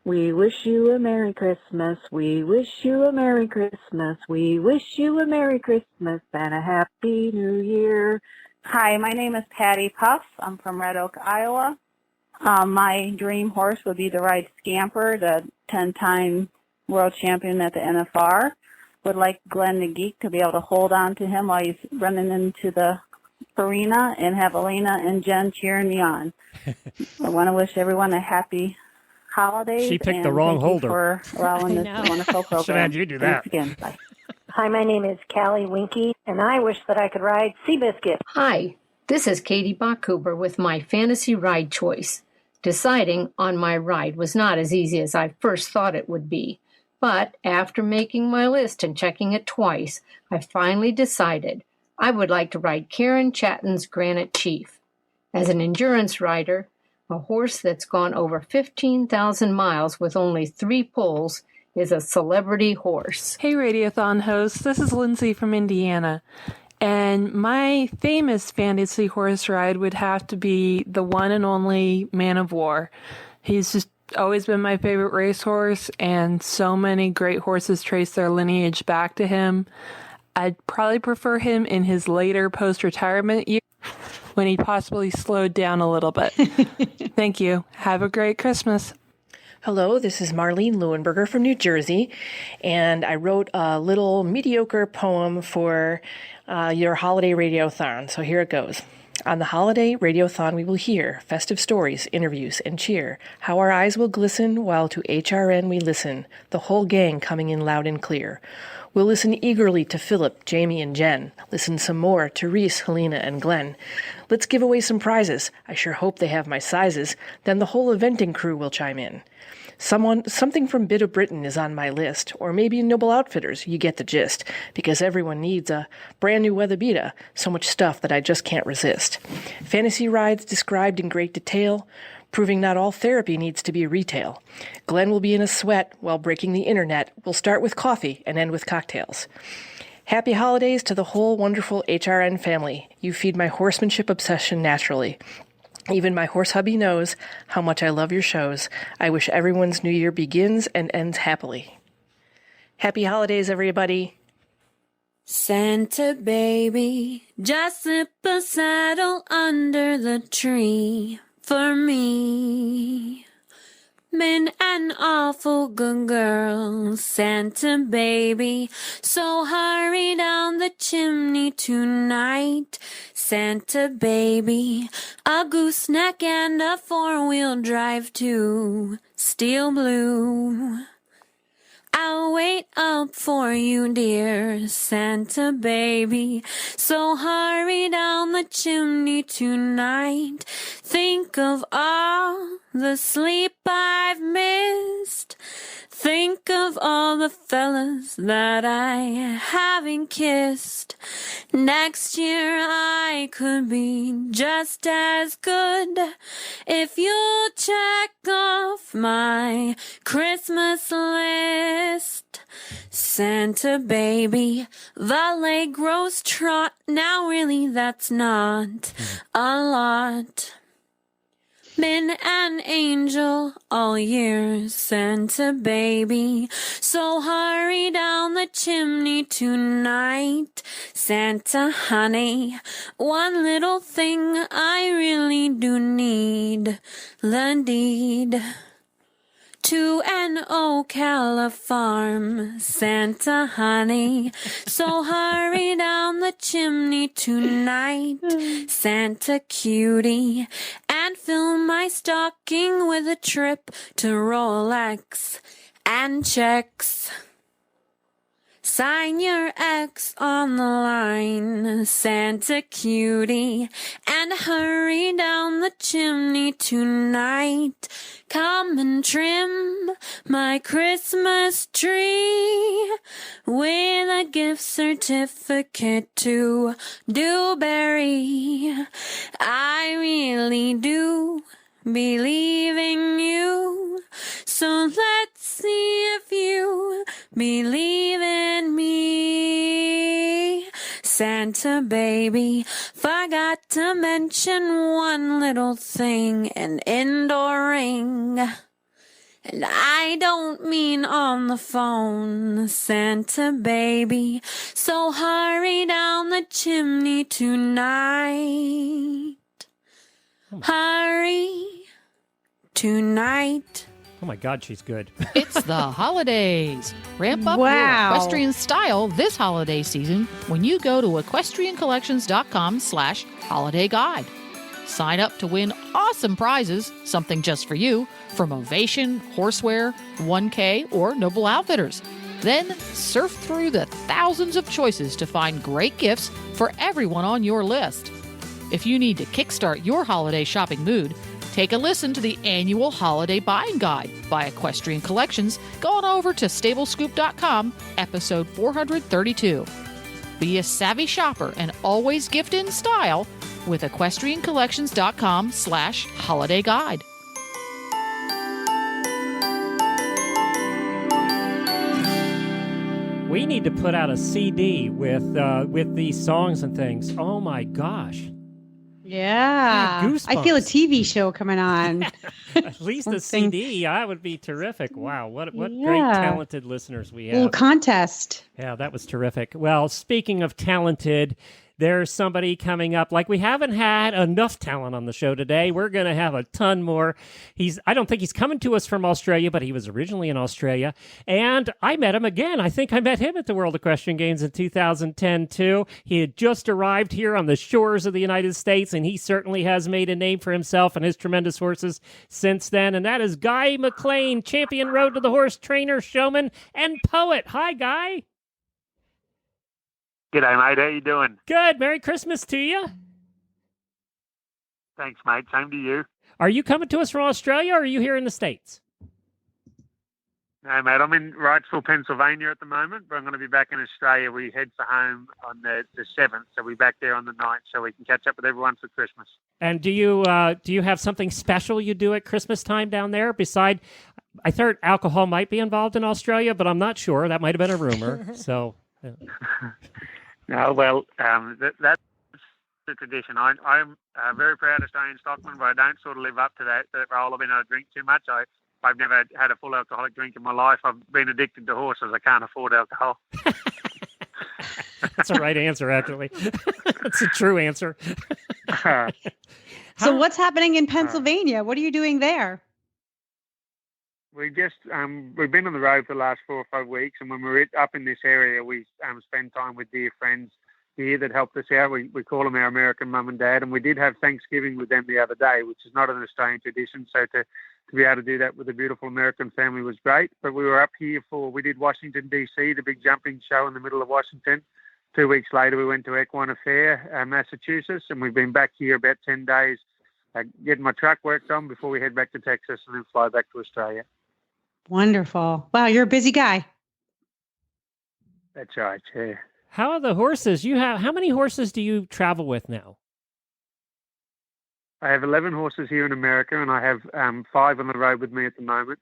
We wish you a Merry Christmas. We wish you a Merry Christmas. We wish you a Merry Christmas and a Happy New Year. Hi, my name is Patty Puff. I'm from Red Oak, Iowa. My dream horse would be to ride Scamper, the 10-time world champion at the NFR. Would like Glenn the Geek to be able to hold on to him while he's running into the arena and have Elena and Jen cheering me on. I want to wish everyone a happy holiday. She picked the wrong holder. For allowing this wonderful program. Should have had you do that. Thanks again. Bye. Hi, my name is Callie Winky, and I wish that I could ride Seabiscuit. Hi, this is Katie Bachhuber with my fantasy ride choice. Deciding on my ride was not as easy as I first thought it would be. But after making my list and checking it twice, I finally decided I would like to ride Karen Chatton's Granite Chief. As an endurance rider, a horse that's gone over 15,000 miles with only 3 pulls is a celebrity horse. Hey, Radiothon hosts. This is Lindsay from Indiana. And my famous fantasy horse ride would have to be the one and only Man of War. He's just always been my favorite racehorse, and so many great horses trace their lineage back to him. I'd probably prefer him in his later post-retirement years when he possibly slowed down a little bit. Thank you. Have a great Christmas. Hello, this is Marlene Leuenberger from New Jersey, and I wrote a little mediocre poem for your holiday radiothon. So here it goes. On the holiday radiothon, we will hear festive stories, interviews, and cheer. How our eyes will glisten while to HRN we listen, the whole gang coming in loud and clear. We'll listen eagerly to Philip, Jamie, and Jen. Listen some more to Reese, Helena, and Glenn. Let's give away some prizes. I sure hope they have my sizes. Then the whole eventing crew will chime in. Something from Bit of Britain is on my list, or maybe Noble Outfitters, you get the gist, because everyone needs a brand new Weatherbeeta, so much stuff that I just can't resist. Fantasy rides described in great detail, proving not all therapy needs to be retail. Glenn will be in a sweat while breaking the internet. We'll start with coffee and end with cocktails. Happy holidays to the whole wonderful HRN family. You feed my horsemanship obsession naturally. Even my horse hubby knows how much I love your shows. I wish everyone's new year begins and ends happily. Happy holidays, everybody. Santa baby, just slip a saddle under the tree for me. Been an awful good girl, Santa baby, so hurry down the chimney tonight. Santa baby, a gooseneck and a four-wheel drive too, steel blue. I'll wait up for you, dear Santa baby, so hurry down the chimney tonight. Think of all the sleep I've missed. Think of all the fellas that I haven't kissed. Next year I could be just as good if you check off my Christmas list. Santa baby, the leg grows trot. Now really that's not a lot. Been an angel all year, Santa baby, so hurry down the chimney tonight. Santa honey, one little thing I really do need, the deed to an Ocala farm, Santa honey, so hurry down the chimney tonight, Santa cutie, and fill my stocking with a trip to Rolex and checks. Sign your X on the line, Santa cutie, and hurry down the chimney tonight. Come and trim my Christmas tree with a gift certificate to Dewberry. I really do believe in you, so let's see if you believe in me. Santa baby, forgot to mention one little thing, an indoor ring. And I don't mean on the phone, Santa baby, so hurry down the chimney tonight. Hurry tonight. Oh my God, she's good. It's the holidays. Ramp up your equestrian style this holiday season when you go to equestriancollections.com/holiday guide. Sign up to win awesome prizes, something just for you, from Ovation, Horseware, 1K, or Noble Outfitters. Then surf through the thousands of choices to find great gifts for everyone on your list. If you need to kickstart your holiday shopping mood, take a listen to the annual Holiday Buying Guide by Equestrian Collections going over to stablescoop.com, episode 432. Be a savvy shopper and always gift in style with equestriancollections.com/holiday guide. We need to put out a CD with these songs and things. Oh my gosh. Yeah. I feel a TV show coming on. At least a CD. That would be terrific. Wow. What great talented listeners we have. A little contest. Yeah, that was terrific. Well, speaking of talented, there's somebody coming up. Like, we haven't had enough talent on the show today. We're going to have a ton more. I don't think he's coming to us from Australia, but he was originally in Australia. And I met him again. I think I met him at the World Equestrian Games in 2010, too. He had just arrived here on the shores of the United States, and he certainly has made a name for himself and his tremendous horses since then. And that is Guy McLean, champion Road to the Horse trainer, showman, and poet. Hi, Guy. G'day, mate. How you doing? Good. Merry Christmas to you. Thanks, mate. Same to you. Are you coming to us from Australia, or are you here in the States? No, mate. I'm in Wrightsville, Pennsylvania at the moment, but I'm going to be back in Australia. We head for home on the 7th, so we're back there on the 9th, so we can catch up with everyone for Christmas. And do you have something special you do at Christmas time down there? I thought alcohol might be involved in Australia, but I'm not sure. That might have been a rumor. So. Yeah. No, well, that's the tradition. I'm a very proud Australian stockman, but I don't sort of live up to that role. I've been able to drink too much. I've never had a full alcoholic drink in my life. I've been addicted to horses. I can't afford alcohol. That's a right answer, actually. That's a true answer. So what's happening in Pennsylvania? What are you doing there? We've been on the road for the last 4 or 5 weeks, and when we're up in this area, we spend time with dear friends here that helped us out. We call them our American mum and dad, and we did have Thanksgiving with them the other day, which is not an Australian tradition. So to be able to do that with a beautiful American family was great. But we were up here we did Washington, D.C., the big jumping show in the middle of Washington. 2 weeks later, we went to Equine Fair, Massachusetts, and we've been back here about 10 days getting my truck worked on before we head back to Texas and then fly back to Australia. Wonderful. Wow, you're a busy guy. That's right, yeah. How are the horses? How many horses do you travel with now? I have 11 horses here in America, and I have 5 on the road with me at the moment,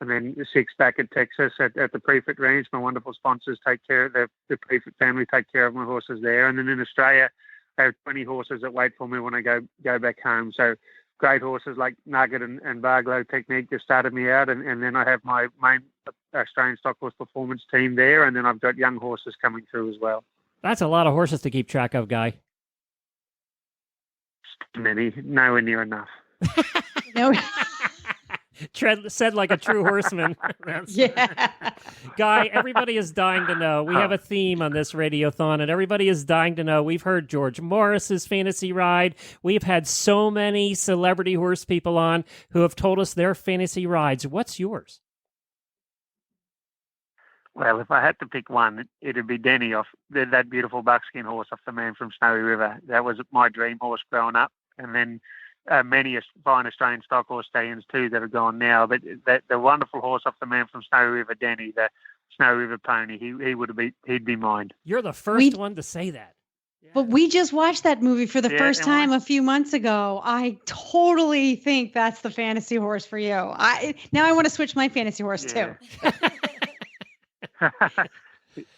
and then 6 back at Texas at the Prefect Ranch. My wonderful sponsors take care of the Prefect family, take care of my horses there. And then in Australia, I have 20 horses that wait for me when I go back home. So great horses like Nugget and Barglow Technique just started me out, and then I have my main Australian Stock Horse Performance team there, and then I've got young horses coming through as well. That's a lot of horses to keep track of, Guy. Many, nowhere near enough. No. Said like a true horseman. Yeah. Guy, everybody is dying to know. We have a theme on this Radiothon, and everybody is dying to know. We've heard George Morris's fantasy ride. We've had so many celebrity horse people on who have told us their fantasy rides. What's yours? Well, if I had to pick one, it'd be Denny off that beautiful buckskin horse off the Man from Snowy River. That was my dream horse growing up. And then many fine Australian stock horse stallions too that are gone now. But the wonderful horse off the Man from Snowy River, Denny, the Snowy River pony, he'd be mine. You're the first one to say that. But we just watched that movie for the first time a few months ago. I totally think that's the fantasy horse for you. Now I want to switch my fantasy horse too.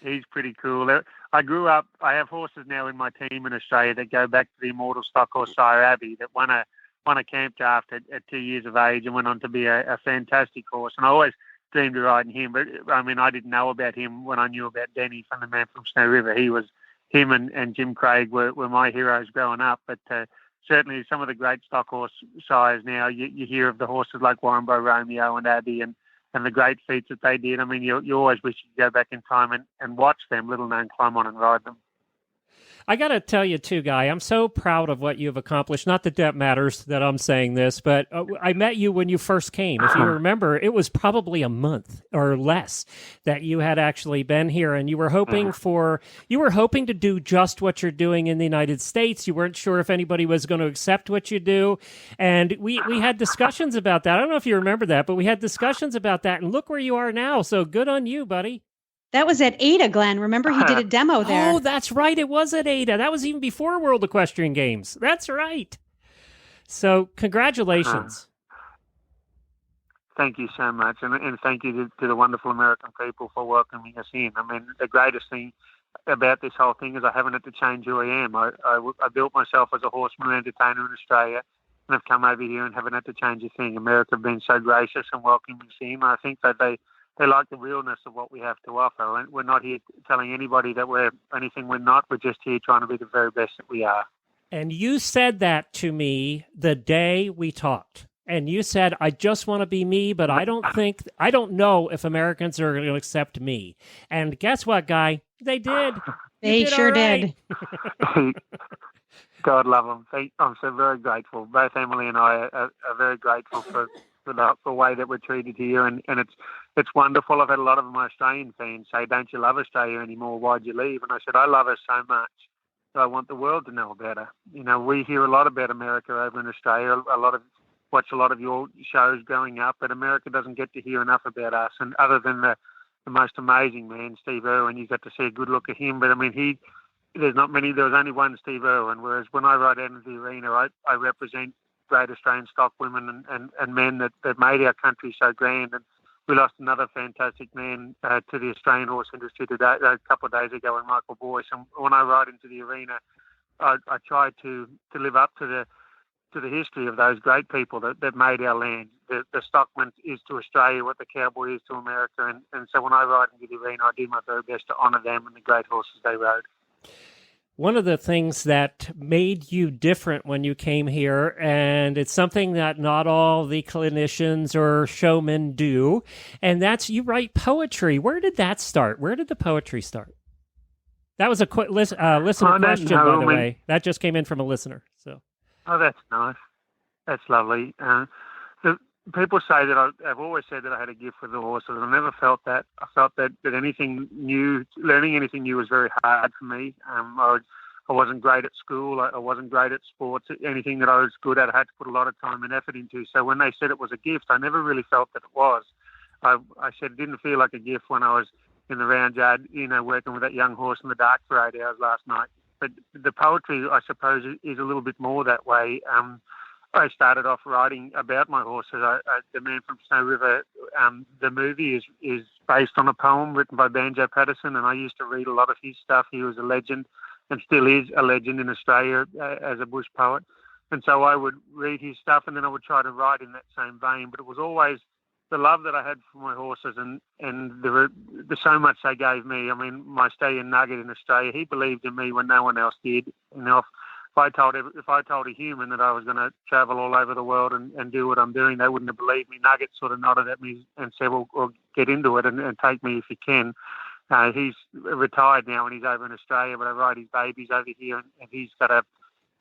He's pretty cool. I grew up, I have horses now in my team in Australia that go back to the immortal stock horse Sire Abbey that won a camp draft at 2 years of age and went on to be a fantastic horse. And I always dreamed of riding him, but I mean, I didn't know about him when I knew about Denny from the Man from Snow River. Him and Jim Craig were my heroes growing up, but certainly some of the great stock horse sires now, you hear of the horses like Warrnambool Romeo and Abbey and the great feats that they did. I mean, you always wish you could go back in time and watch them, little known, climb on and ride them. I got to tell you, too, Guy, I'm so proud of what you've accomplished. Not that matters that I'm saying this, but I met you when you first came. If you remember, it was probably a month or less that you had actually been here, and you were hoping to do just what you're doing in the United States. You weren't sure if anybody was going to accept what you do, and we had discussions about that. I don't know if you remember that, but we had discussions about that, and look where you are now. So good on you, buddy. That was at Ada, Glenn. Remember, he did a demo there. Oh, that's right. It was at Ada. That was even before World Equestrian Games. That's right. So, congratulations. Thank you so much. And thank you to the wonderful American people for welcoming us in. I mean, the greatest thing about this whole thing is I haven't had to change who I am. I built myself as a horseman and entertainer in Australia, and I've come over here and haven't had to change a thing. America have been so gracious and welcoming us in. I think that they like the realness of what we have to offer. And we're not here telling anybody that we're anything we're not. We're just here trying to be the very best that we are. And you said that to me the day we talked. And you said, I just want to be me, but I don't know if Americans are going to accept me. And guess what, Guy? They did. They sure did. God love them. I'm so very grateful. Both Emily and I are very grateful for for the way that we're treated here, and it's wonderful. I've had a lot of my Australian fans say, "Don't you love Australia anymore? Why'd you leave?" And I said, "I love her so much. So I want the world to know about her." We hear a lot about America over in Australia. Watch a lot of your shows growing up, but America doesn't get to hear enough about us. And other than the most amazing man, Steve Irwin, you got to see a good look at him. But I mean, there's not many. There was only one Steve Irwin. Whereas when I ride out into the arena, I represent great Australian stock women and men that made our country so grand. And we lost another fantastic man to the Australian horse industry today, a couple of days ago, in Michael Boyce. And when I ride into the arena, I try to live up to the history of those great people that made our land. The stockman is to Australia what the cowboy is to America. And so when I ride into the arena, I do my very best to honour them and the great horses they rode. One of the things that made you different when you came here, and it's something that not all the clinicians or showmen do, and that's you write poetry. Where did that start? Where did the poetry start? That was a quick listener question, by the way. That just came in from a listener. So. Oh, that's nice. That's lovely. People say that I've always said that I had a gift for the horses. I never felt that. I felt that anything new, learning anything new was very hard for me. I wasn't great at school. I wasn't great at sports. Anything that I was good at, I had to put a lot of time and effort into. So when they said it was a gift, I never really felt that it was. I said it didn't feel like a gift when I was in the round yard, working with that young horse in the dark for 8 hours last night. But the poetry, I suppose, is a little bit more that way. I started off writing about my horses. The Man from Snow River, the movie is based on a poem written by Banjo Patterson, and I used to read a lot of his stuff. He was a legend and still is a legend in Australia as a bush poet. And so I would read his stuff, and then I would try to write in that same vein. But it was always the love that I had for my horses and the so much they gave me. I mean, my stallion Nugget in Australia, he believed in me when no one else did. If I told a human that I was going to travel all over the world and do what I'm doing, they wouldn't have believed me. Nugget sort of nodded at me and said, well get into it and take me if you can. He's retired now and he's over in Australia, but I ride his babies over here, and he's got a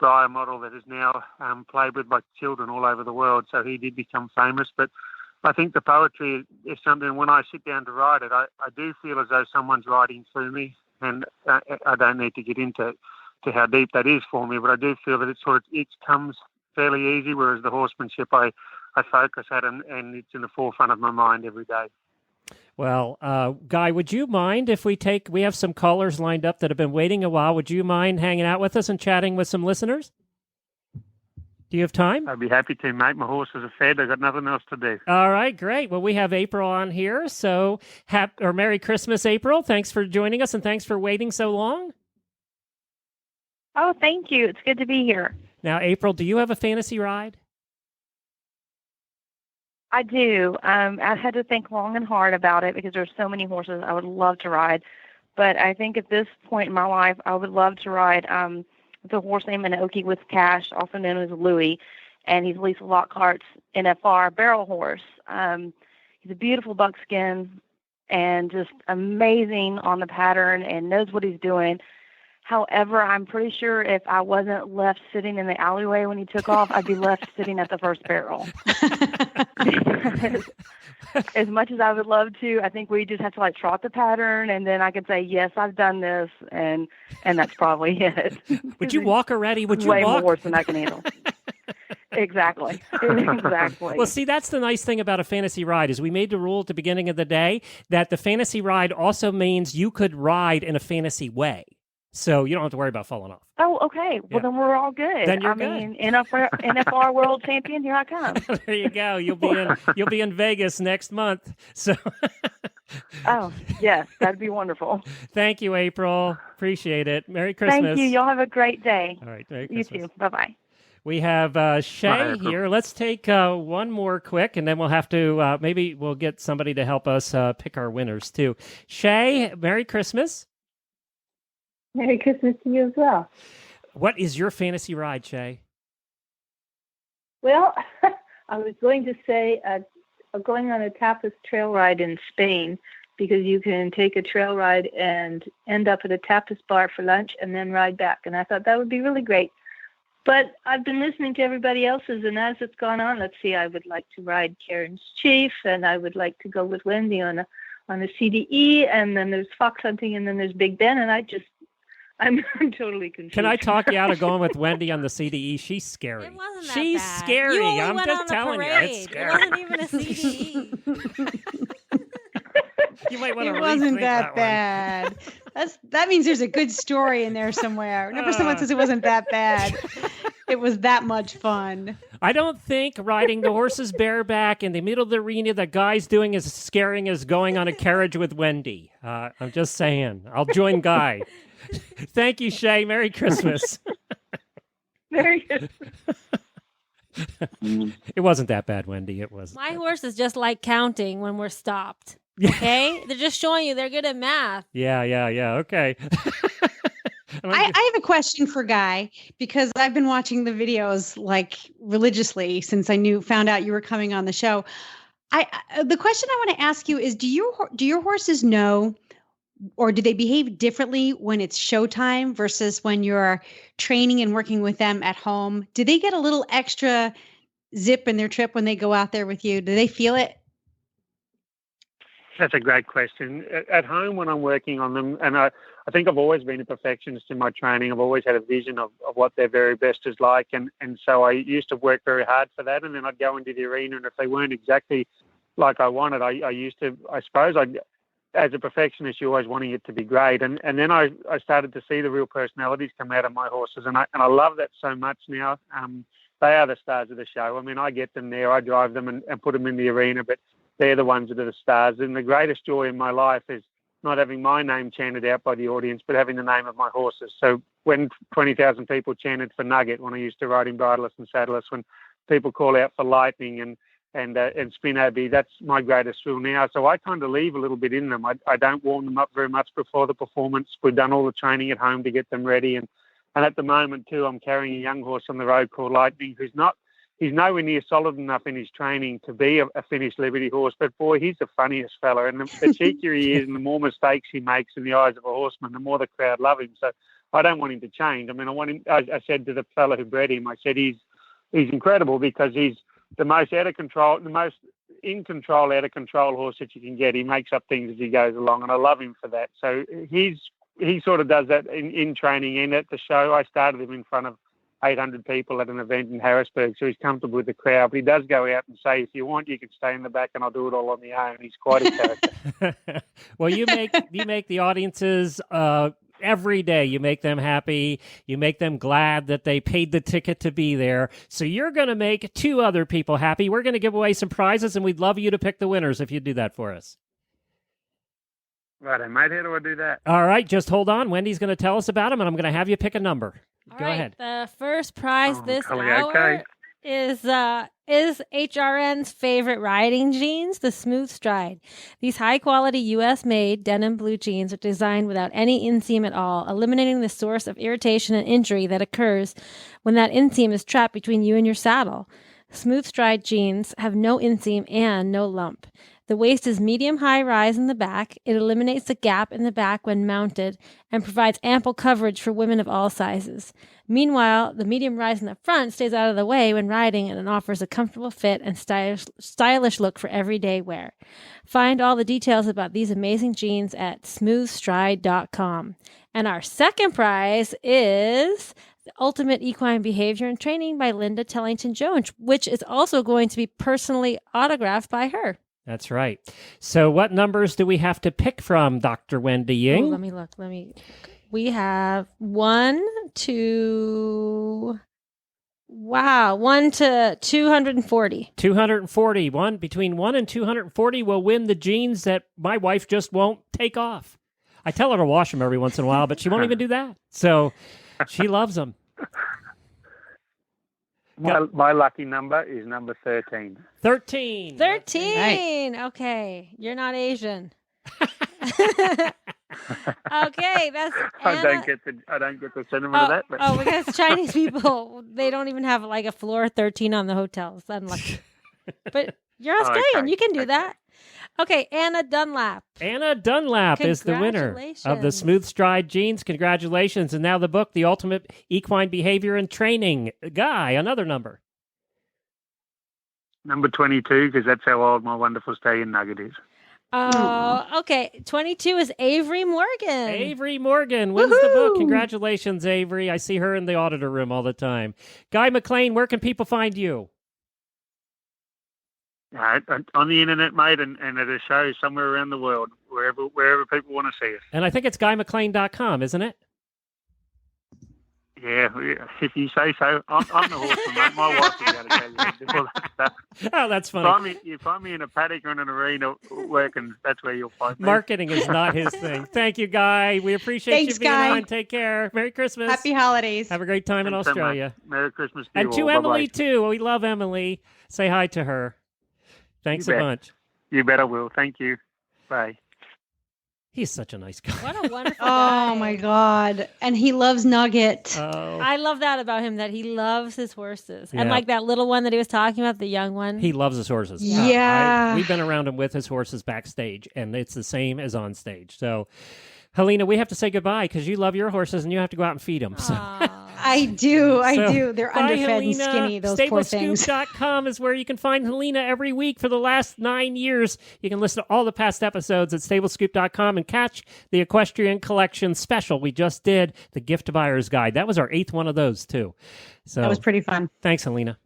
Briar model that is now played with by children all over the world. So he did become famous. But I think the poetry is something, when I sit down to write it, I do feel as though someone's writing through me, and I don't need to get into how deep that is for me, but I do feel that it comes fairly easy, whereas the horsemanship I focus at and it's in the forefront of my mind every day. Well, Guy, would you mind if we have some callers lined up that have been waiting a while. Would you mind hanging out with us and chatting with some listeners? Do you have time? I'd be happy to, mate. My horses are fed. I've got nothing else to do. All right, great. Well, we have April on here, so Merry Christmas, April. Thanks for joining us, and thanks for waiting so long. Oh, thank you. It's good to be here. Now, April, do you have a fantasy ride? I do. I had to think long and hard about it because there's so many horses I would love to ride. But I think at this point in my life, I would love to ride the horse named Inoki with Cash, also known as Louie, and he's Lisa Lockhart's NFR barrel horse. He's a beautiful buckskin and just amazing on the pattern and knows what he's doing. However, I'm pretty sure if I wasn't left sitting in the alleyway when he took off, I'd be left sitting at the first barrel. As much as I would love to, I think we just have to trot the pattern, and then I could say, yes, I've done this, and that's probably it. Would you walk already? Would you way walk? More worse than I can handle. Exactly. Exactly. Well, see, that's the nice thing about a fantasy ride is we made the rule at the beginning of the day that the fantasy ride also means you could ride in a fantasy way. So you don't have to worry about falling off. Oh, okay. Well, then we're all good. Then you're good. Mean, NFR World Champion, here I come. There you go. You'll be in Vegas next month. So. Oh, yes, that'd be wonderful. Thank you, April. Appreciate it. Merry Christmas. Thank you. Y'all have a great day. All right. Merry Christmas. You too. Bye-bye. We have Shay here. Let's take one more quick, and then we'll have to maybe we'll get somebody to help us pick our winners too. Shay, Merry Christmas. Merry Christmas to you as well. What is your fantasy ride, Shay? Well, I was going to say going on a tapas trail ride in Spain, because you can take a trail ride and end up at a tapas bar for lunch and then ride back. And I thought that would be really great. But I've been listening to everybody else's, and as it's gone on, let's see, I would like to ride Karen's Chief, and I would like to go with Wendy on a CDE, and then there's fox hunting, and then there's Big Ben, and I'm totally confused. Can I talk you out of going with Wendy on the CDE? She's scary. It wasn't that She's bad. scary. You only I'm went just on a telling you, parade. it's scary. It wasn't even a CDE. You might want to It wasn't rethink that one. bad. That means there's a good story in there somewhere. Whenever someone says it wasn't that bad, it was that much fun. I don't think riding the horses bareback in the middle of the arena that Guy's doing is as scaring as going on a carriage with Wendy. I'm just saying. I'll join Guy. Thank you, Shay. Merry Christmas. Merry Christmas. It wasn't that bad, Wendy. It wasn't. My horse is just like counting when we're stopped. Okay? They're just showing you they're good at math. Yeah. Okay. I have a question for Guy, because I've been watching the videos like religiously since I found out you were coming on the show. The question I want to ask you is, do your horses know, or do they behave differently when it's showtime versus when you're training and working with them at home? Do they get a little extra zip in their trip when they go out there with you? Do they feel it? That's a great question. At home, when I'm working on them, and I think I've always been a perfectionist in my training. I've always had a vision of what their very best is like. And so I used to work very hard for that. And then I'd go into the arena, and if they weren't exactly like I wanted, I suppose, as a perfectionist, you're always wanting it to be great. And then I started to see the real personalities come out of my horses. And I love that so much now. They are the stars of the show. I mean, I get them there. I drive them and put them in the arena, but they're the ones that are the stars. And the greatest joy in my life is not having my name chanted out by the audience, but having the name of my horses. So when 20,000 people chanted for Nugget, when I used to ride him bridleless and saddleless, when people call out for Lightning and Spin Abbey, that's my greatest thrill now. So I kind of leave a little bit in them. I don't warm them up very much before the performance. We've done all the training at home to get them ready. And at the moment, too, I'm carrying a young horse on the road called Lightning, he's nowhere near solid enough in his training to be a finished Liberty horse, but boy, he's the funniest fella. And the cheekier he is and the more mistakes he makes in the eyes of a horseman, the more the crowd love him. So I don't want him to change. I mean, I want him, I said to the fella who bred him, I said he's incredible because he's the most out of control, the most in control, out of control horse that you can get. He makes up things as he goes along, and I love him for that. So he sort of does that in training and at the show. I started him in front of 800 people at an event in Harrisburg, so he's comfortable with the crowd. But he does go out and say, if you want, you can stay in the back and I'll do it all on my own. He's quite a character. Well, you make the audiences every day. You make them happy. You make them glad that they paid the ticket to be there. So you're going to make two other people happy. We're going to give away some prizes, and we'd love you to pick the winners if you do that for us. Right, mate, how do I do that? All right, just hold on. Wendy's going to tell us about them, and I'm going to have you pick a number. Go ahead. The first prize this hour okay. is HRN's favorite riding jeans, the Smooth Stride. These high-quality U.S.-made denim blue jeans are designed without any inseam at all, eliminating the source of irritation and injury that occurs when that inseam is trapped between you and your saddle. Smooth Stride jeans have no inseam and no lump. The waist is medium-high rise in the back. It eliminates the gap in the back when mounted and provides ample coverage for women of all sizes. Meanwhile, the medium rise in the front stays out of the way when riding and offers a comfortable fit and stylish look for everyday wear. Find all the details about these amazing jeans at smoothstride.com. And our second prize is the Ultimate Equine Behavior and Training by Linda Tellington-Jones, which is also going to be personally autographed by her. That's right. So what numbers do we have to pick from, Dr. Wendy Ying? Oh, let me look. We have 1 to 240. 240. Between 1 and 240 will win the jeans that my wife just won't take off. I tell her to wash them every once in a while, but she won't even do that. So she loves them. My lucky number is number 13. 13. 13. Nice. Okay. You're not Asian. Okay, that's Anna. I don't get the sentiment of that. But. Oh, because Chinese people, they don't even have like a floor 13 on the hotels. Unlucky. But you're Australian. Okay. You can do that. Okay, Anna Dunlap. Anna Dunlap is the winner of the Smooth Stride jeans. Congratulations. And now the book, The Ultimate Equine Behavior and Training. Guy, another number. Number 22, because that's how old my wonderful stallion Nugget is. Oh, okay. 22 is Avery Morgan. Avery Morgan wins the book. Congratulations, Avery. I see her in the auditor room all the time. Guy McLean, where can people find you? On the internet, mate, and at a show somewhere around the world, wherever people want to see us. And I think it's GuyMcLean.com, isn't it? Yeah, if you say so. I'm the horseman, mate. My wife is got to tell you all that stuff. Oh, that's funny. You find me in a paddock or in an arena working, that's where you'll find me. Marketing is not his thing. Thank you, Guy. We appreciate you being on. Take care. Merry Christmas. Happy holidays. Have a great time in Australia. Merry Christmas to and you to all. Emily, Bye-bye. too. We love Emily. Say hi to her. Thanks a bunch. You bet I will. Thank you. Bye. He's such a nice guy. What a wonderful guy. Oh, my God. And he loves Nugget. Oh. I love that about him, that he loves his horses. Yeah. And like that little one that he was talking about, the young one. He loves his horses. Yeah. We've been around him with his horses backstage, and it's the same as on stage. So, Helena, we have to say goodbye because you love your horses and you have to go out and feed them. So. I do. They're bye, underfed Helena. and skinny, those poor things. StableScoop.com is where you can find Helena every week for the last 9 years. You can listen to all the past episodes at StableScoop.com and catch the Equestrian Collection special we just did, the Gift to Buyer's Guide. That was our 8th one of those, too. So That was pretty fun. Thanks, Helena.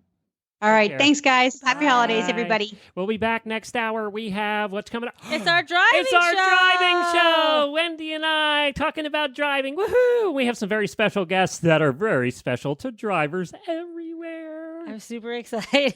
All right. care. Thanks, guys. Happy holidays, Bye. everybody. We'll be back next hour. We have what's coming up. It's our driving It's our show. driving show. Wendy and I talking about driving. Woohoo! We have some very special guests that are very special to drivers everywhere. I'm super excited.